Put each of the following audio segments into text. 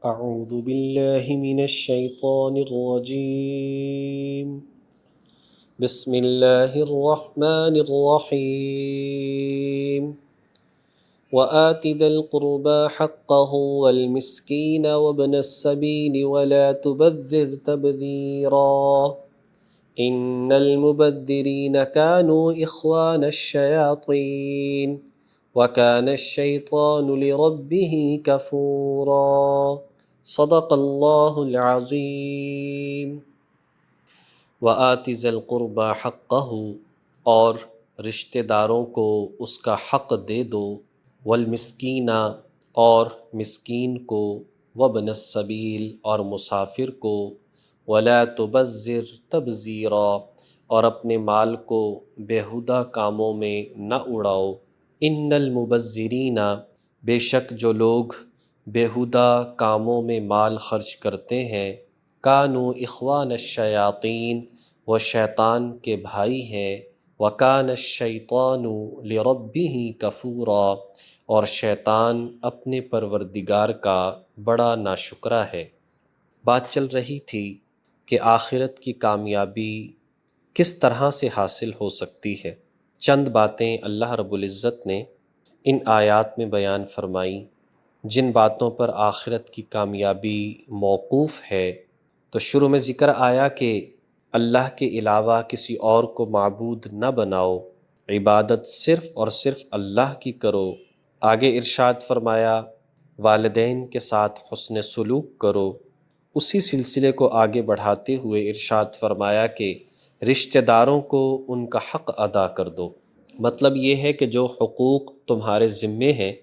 أعوذ بالله من الشيطان الرجيم بسم الله الرحمن الرحيم وآت ذا القربى حقه والمسكين وابن السبيل ولا تبذر تبذيرا إن المبذرين كانوا إخوان الشياطين وكان الشيطان لربه كفورا صدق اللہ العظیم۔ وآت ذی القربى حقہ، اور رشتہ داروں کو اس کا حق دے دو، والمسکین، اور مسکین کو، وابن السبیل، اور مسافر کو، ولا تبذر تبذیرا، اور اپنے مال کو بیہودہ کاموں میں نہ اڑاؤ۔ ان المبذرین، بے شک جو لوگ بیہودہ کاموں میں مال خرچ کرتے ہیں، کانوا اخوان الشیاطین، وہ شیطان کے بھائی ہیں، وکان الشیطان لربہ کفورا، اور شیطان اپنے پروردگار کا بڑا ناشکرا ہے۔ بات چل رہی تھی کہ آخرت کی کامیابی کس طرح سے حاصل ہو سکتی ہے۔ چند باتیں اللہ رب العزت نے ان آیات میں بیان فرمائی، جن باتوں پر آخرت کی کامیابی موقوف ہے۔ تو شروع میں ذکر آیا کہ اللہ کے علاوہ کسی اور کو معبود نہ بناؤ، عبادت صرف اور صرف اللہ کی کرو۔ آگے ارشاد فرمایا والدین کے ساتھ حسن سلوک کرو۔ اسی سلسلے کو آگے بڑھاتے ہوئے ارشاد فرمایا کہ رشتہ داروں کو ان کا حق ادا کر دو۔ مطلب یہ ہے کہ جو حقوق تمہارے ذمے ہیں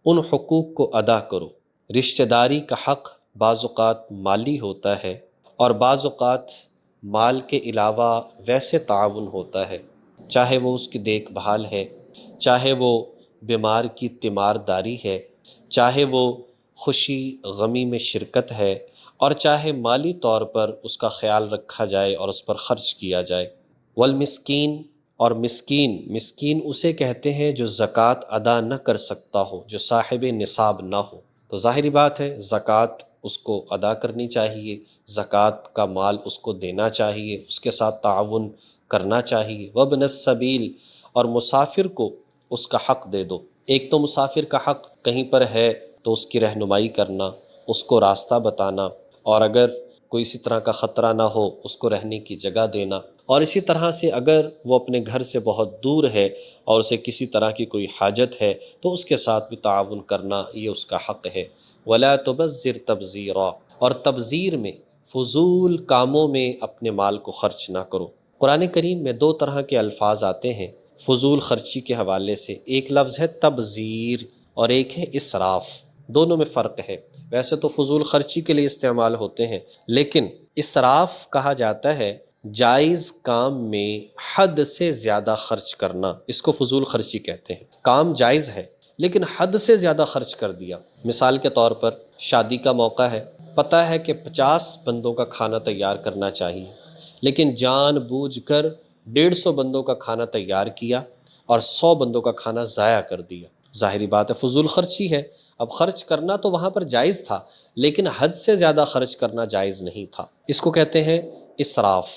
ان حقوق کو ادا کرو۔ رشتہ داری کا حق بعض اوقات مالی ہوتا ہے، اور بعض اوقات مال کے علاوہ ویسے تعاون ہوتا ہے، چاہے وہ اس کی دیکھ بھال ہے، چاہے وہ بیمار کی تیمارداری ہے، چاہے وہ خوشی غمی میں شرکت ہے، اور چاہے مالی طور پر اس کا خیال رکھا جائے اور اس پر خرچ کیا جائے۔ والمسکین، اور مسکین اسے کہتے ہیں جو زکوٰۃ ادا نہ کر سکتا ہو، جو صاحب نصاب نہ ہو۔ تو ظاہری بات ہے زکوٰۃ اس کو ادا کرنی چاہیے، زکوٰۃ کا مال اس کو دینا چاہیے، اس کے ساتھ تعاون کرنا چاہیے۔ وابن السبیل، اور مسافر کو اس کا حق دے دو۔ ایک تو مسافر کا حق کہیں پر ہے تو اس کی رہنمائی کرنا، اس کو راستہ بتانا، اور اگر کوئی اسی طرح کا خطرہ نہ ہو اس کو رہنے کی جگہ دینا، اور اسی طرح سے اگر وہ اپنے گھر سے بہت دور ہے اور اسے کسی طرح کی کوئی حاجت ہے تو اس کے ساتھ بھی تعاون کرنا، یہ اس کا حق ہے۔ ولا تبذر تبذیرا، اور تبذیر میں، فضول کاموں میں اپنے مال کو خرچ نہ کرو۔ قرآن کریم میں دو طرح کے الفاظ آتے ہیں فضول خرچی کے حوالے سے، ایک لفظ ہے تبذیر اور ایک ہے اسراف۔ دونوں میں فرق ہے۔ ویسے تو فضول خرچی کے لیے استعمال ہوتے ہیں، لیکن اسراف کہا جاتا ہے جائز کام میں حد سے زیادہ خرچ کرنا، اس کو فضول خرچی کہتے ہیں۔ کام جائز ہے لیکن حد سے زیادہ خرچ کر دیا۔ مثال کے طور پر شادی کا موقع ہے، پتہ ہے کہ 50 بندوں کا کھانا تیار کرنا چاہیے، لیکن جان بوجھ کر 150 بندوں کا کھانا تیار کیا اور 100 بندوں کا کھانا ضائع کر دیا۔ ظاہری بات ہے فضول خرچی ہے۔ اب خرچ کرنا تو وہاں پر جائز تھا، لیکن حد سے زیادہ خرچ کرنا جائز نہیں تھا، اس کو کہتے ہیں اسراف۔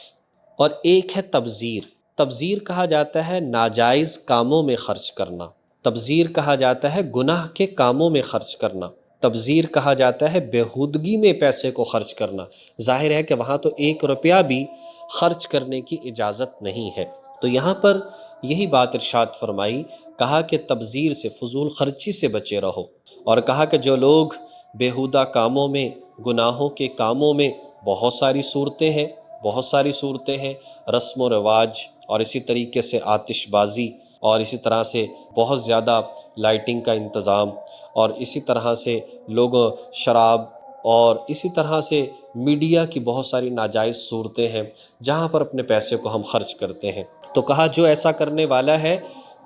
اور ایک ہے تبذیر۔ تبذیر کہا جاتا ہے ناجائز کاموں میں خرچ کرنا، تبذیر کہا جاتا ہے گناہ کے کاموں میں خرچ کرنا، تبذیر کہا جاتا ہے بیہودگی میں پیسے کو خرچ کرنا۔ ظاہر ہے کہ وہاں تو 1 روپیہ بھی خرچ کرنے کی اجازت نہیں ہے۔ تو یہاں پر یہی بات ارشاد فرمائی، کہا کہ تبذیر سے، فضول خرچی سے بچے رہو، اور کہا کہ جو لوگ بیہودہ کاموں میں، گناہوں کے کاموں میں، بہت ساری صورتیں ہیں، رسم و رواج، اور اسی طریقے سے آتش بازی، اور اسی طرح سے بہت زیادہ لائٹنگ کا انتظام، اور اسی طرح سے لوگ شراب، اور اسی طرح سے میڈیا کی بہت ساری ناجائز صورتیں ہیں جہاں پر اپنے پیسے کو ہم خرچ کرتے ہیں۔ تو کہا جو ایسا کرنے والا ہے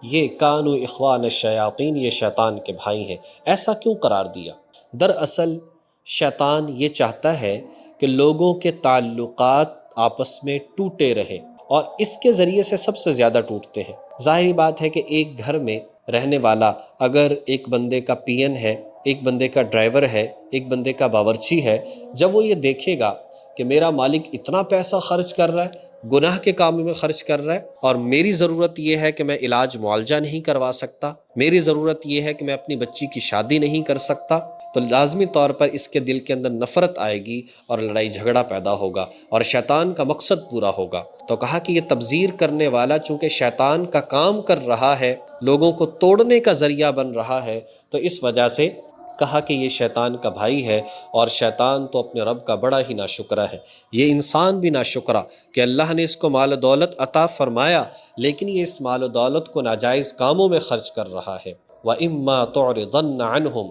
یہ کانوا اخوان الشیاطین، یہ شیطان کے بھائی ہیں۔ ایسا کیوں قرار دیا؟ دراصل شیطان یہ چاہتا ہے کہ لوگوں کے تعلقات آپس میں ٹوٹے رہیں، اور اس کے ذریعے سے سب سے زیادہ ٹوٹتے ہیں۔ ظاہری بات ہے کہ ایک گھر میں رہنے والا اگر ایک بندے کا پی این ہے، ایک بندے کا ڈرائیور ہے، ایک بندے کا باورچی ہے، جب وہ یہ دیکھے گا کہ میرا مالک اتنا پیسہ خرچ کر رہا ہے، گناہ کے کاموں میں خرچ کر رہا ہے، اور میری ضرورت یہ ہے کہ میں علاج معالجہ نہیں کروا سکتا، میری ضرورت یہ ہے کہ میں اپنی بچی کی شادی نہیں کر سکتا، تو لازمی طور پر اس کے دل کے اندر نفرت آئے گی اور لڑائی جھگڑا پیدا ہوگا اور شیطان کا مقصد پورا ہوگا۔ تو کہا کہ یہ تبذیر کرنے والا چونکہ شیطان کا کام کر رہا ہے، لوگوں کو توڑنے کا ذریعہ بن رہا ہے، تو اس وجہ سے کہا کہ یہ شیطان کا بھائی ہے، اور شیطان تو اپنے رب کا بڑا ہی ناشکرا ہے، یہ انسان بھی ناشکرا کہ اللہ نے اس کو مال و دولت عطا فرمایا، لیکن یہ اس مال و دولت کو ناجائز کاموں میں خرچ کر رہا ہے۔ وَإِمَّا تُعْرِضَنَّ عَنْهُمْ،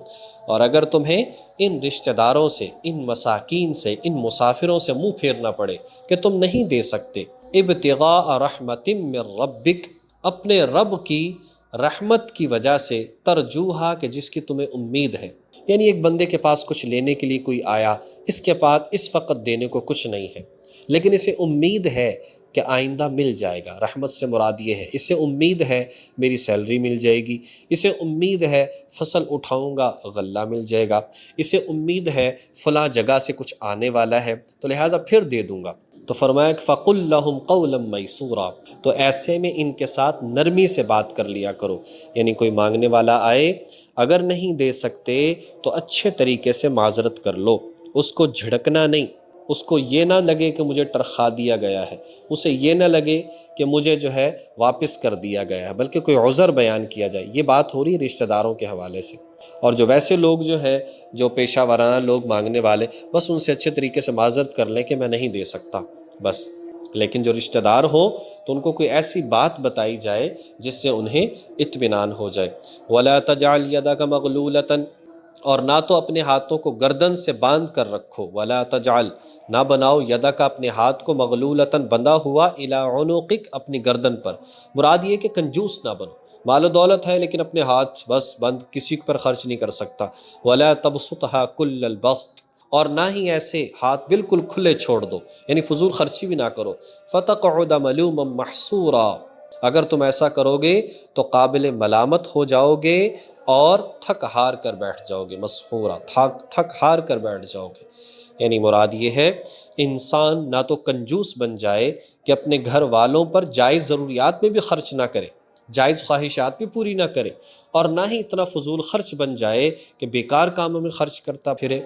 اور اگر تمہیں ان رشتہ داروں سے، ان مساکین سے، ان مسافروں سے منہ پھیرنا پڑے کہ تم نہیں دے سکتے، ابتغاء رحمت من ربک، اپنے رب کی رحمت کی وجہ سے، ترجوہا کہ جس کی تمہیں امید ہے، یعنی ایک بندے کے پاس کچھ لینے کے لیے کوئی آیا، اس کے پاس اس وقت دینے کو کچھ نہیں ہے، لیکن اسے امید ہے کہ آئندہ مل جائے گا۔ رحمت سے مراد یہ ہے، اسے امید ہے میری سیلری مل جائے گی، اسے امید ہے فصل اٹھاؤں گا غلہ مل جائے گا، اسے امید ہے فلاں جگہ سے کچھ آنے والا ہے تو لہٰذا پھر دے دوں گا۔ تو فرمایا کہ فَقُلْ لَهُمْ قَوْلًا مَيْسُورًا، تو ایسے میں ان کے ساتھ نرمی سے بات کر لیا کرو، یعنی کوئی مانگنے والا آئے، اگر نہیں دے سکتے تو اچھے طریقے سے معذرت کر لو، اس کو جھڑکنا نہیں، اس کو یہ نہ لگے کہ مجھے ٹرخا دیا گیا ہے، اسے یہ نہ لگے کہ مجھے جو ہے واپس کر دیا گیا ہے، بلکہ کوئی عذر بیان کیا جائے۔ یہ بات ہو رہی ہے رشتہ داروں کے حوالے سے، اور جو ویسے لوگ جو ہے، جو پیشہ ورانہ لوگ مانگنے والے، بس ان سے اچھے طریقے سے معذرت کر لیں کہ میں نہیں دے سکتا بس۔ لیکن جو رشتہ دار ہوں تو ان کو کوئی ایسی بات بتائی جائے جس سے انہیں اطمینان ہو جائے۔ وَلَا تَجْعَلْ يَدَكَ مَغْلُولَةً، اور نہ تو اپنے ہاتھوں کو گردن سے باندھ کر رکھو، وَلَا تَجْعَلْ، نہ بناؤ، یدک اپنے ہاتھ کو، مغلولتاً بندھا ہوا، اِلَىٰ عُنُقِک اپنی گردن پر، مراد یہ کہ کنجوس نہ بنو، مال و دولت ہے لیکن اپنے ہاتھ بس بند، کسی پر خرچ نہیں کر سکتا۔ وَلَا تَبْسُطْهَا كُلَّ الْبَسْطِ، اور نہ ہی ایسے ہاتھ بالکل کھلے چھوڑ دو، یعنی فضول خرچی بھی نہ کرو۔ فَتَقْعُدَ مَلُومًا مَحْسُورًا، اگر تم ایسا کرو گے تو قابل ملامت ہو جاؤ گے اور تھک ہار کر بیٹھ جاؤ گے، مسحورا، تھک ہار کر بیٹھ جاؤ گے۔ یعنی مراد یہ ہے انسان نہ تو کنجوس بن جائے کہ اپنے گھر والوں پر جائز ضروریات میں بھی خرچ نہ کرے، جائز خواہشات بھی پوری نہ کرے، اور نہ ہی اتنا فضول خرچ بن جائے کہ بیکار کاموں میں خرچ کرتا پھرے،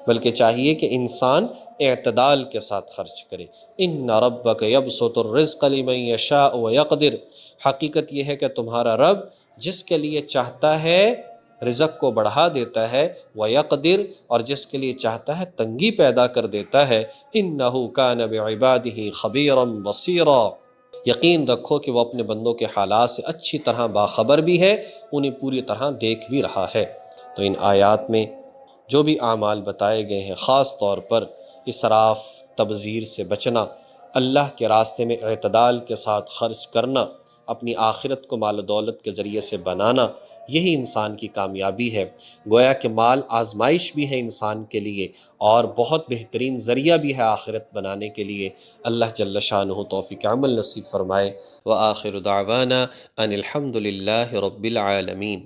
بلکہ چاہیے کہ انسان اعتدال کے ساتھ خرچ کرے۔ ان ربک یبسط الرزق لمن یشاء ویقدر، حقیقت یہ ہے کہ تمہارا رب جس کے لیے چاہتا ہے رزق کو بڑھا دیتا ہے، وَيَقْدِرْ، اور جس کے لیے چاہتا ہے تنگی پیدا کر دیتا ہے۔ إِنَّهُ كَانَ بِعِبَادِهِ خَبِيرًا بَصِيرًا، یقین رکھو کہ وہ اپنے بندوں کے حالات سے اچھی طرح باخبر بھی ہے، انہیں پوری طرح دیکھ بھی رہا ہے۔ تو ان آیات میں جو بھی اعمال بتائے گئے ہیں، خاص طور پر اسراف، تبذیر سے بچنا، اللہ کے راستے میں اعتدال کے ساتھ خرچ کرنا، اپنی آخرت کو مال و دولت کے ذریعے سے بنانا، یہی انسان کی کامیابی ہے۔ گویا کہ مال آزمائش بھی ہے انسان کے لیے، اور بہت بہترین ذریعہ بھی ہے آخرت بنانے کے لیے۔ اللہ جل شانہ توفیق عمل نصیب فرمائے۔ وآخر دعوانا ان الحمد للہ رب العالمین۔